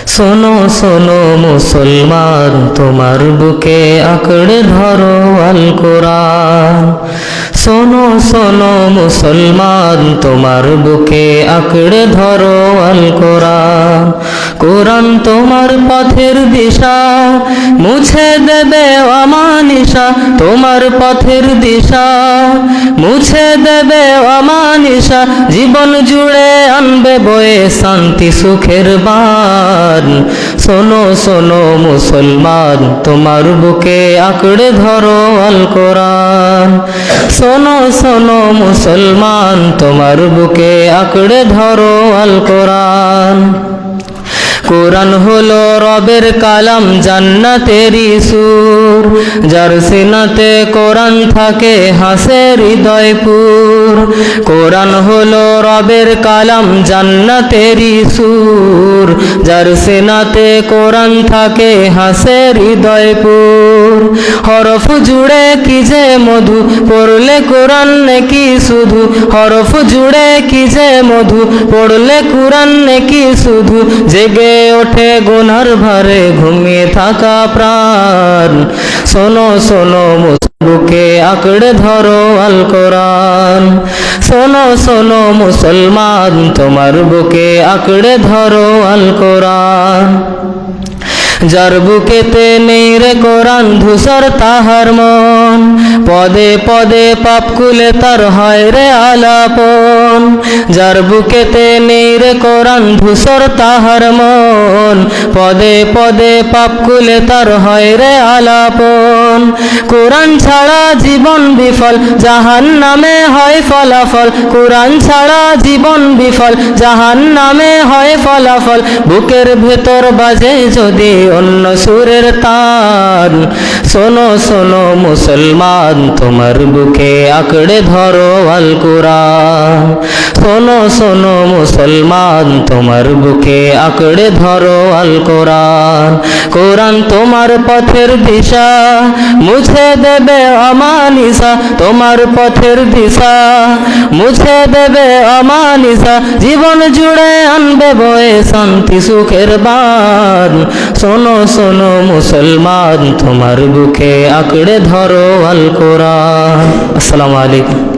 শোনো শোনো মুসলমান, তোমার বুকে আঁকড়ে ধরো আল কোরআন। শোনো শোনো মুসলমান, তোমার বুকে আঁকড়ে ধরো আল কোরআন। কোরআন তোমার পথের দিশা, মুছে দেবে অমানিসা। তোমার পথের দিশা মুছে দেবে অমানিসা, জীবন জুড়ে আনবে বয়ে শান্তি সুখের বান। শোনো শোনো মুসলমান, তোমার বুকে আঁকড়ে ধরো আল কোরআন। শোনো শোনো মুসলমান, তোমার বুকে আঁকড়ে ধরো আল কোরআন। কোরআন হলো রবের কালাম, জান্নাতেরই সুর। যার সিনাতে কোরআন থাকে হাসে হৃদয়পুর। কোরআন হলো রবের কালাম, জান্নাতেরই সুর। যার সিনাতে কোরআন থাকে হাসে হৃদয়পুর। হরফ জুড়ে কি যে মধু, পড়লে কোরআন নেকি শুধু। হরফ জুড়ে কি যে মধু, পড়লে কোরআন নেকি শুধু। জেগে ওঠে গুনার ভারে ঘুমিয়ে থাকা প্রাণ। শোনো শোনো বুকে আঁকড়ে ধরো আল কোরআন। শোনো শোনো মুসলমান, তোমার বুকে আঁকড়ে ধরো আল কোরআন। যার বুকেতে নেই রে কোরআন ধূসর তাহার মন, পদে পদে পাপ কুলে তার হয় রে আলাপন। যার বুকেতে নেই রে কোরআন ধূসর তাহার মন, পদে পদে পাপ কুলে তার হয় রে আলাপন। কোরআন ছাড়া জীবন বিফল, জাহান্নামে হয় ফলাফল। কোরআন ছাড়া জীবন বিফল, জাহান্নামে হয় ফলাফল। বুকের ভেতর বাজে যদি অন্য সুরের তান। শোনো শোনো মুসলমান, তোমার বুকে আঁকড়ে ধরো আল কোরআন। শোনো শোনো মুসলমান, তোমার বুকে আঁকড়ে ধরো আল কোরআন। কোরআন তোমার পথের দিশা, মুছে দেবে অমানিসা। তোমার পথের দিশা মুছে দেবে অমানিসা, জীবন জুড়ে আনবে বয়ে শান্তি সুখের বান। শোনো শোনো মুসলমান, তোমার বুকে আঁকড়ে ধরো আল কোরআন। আসসালামু আলাইকুম।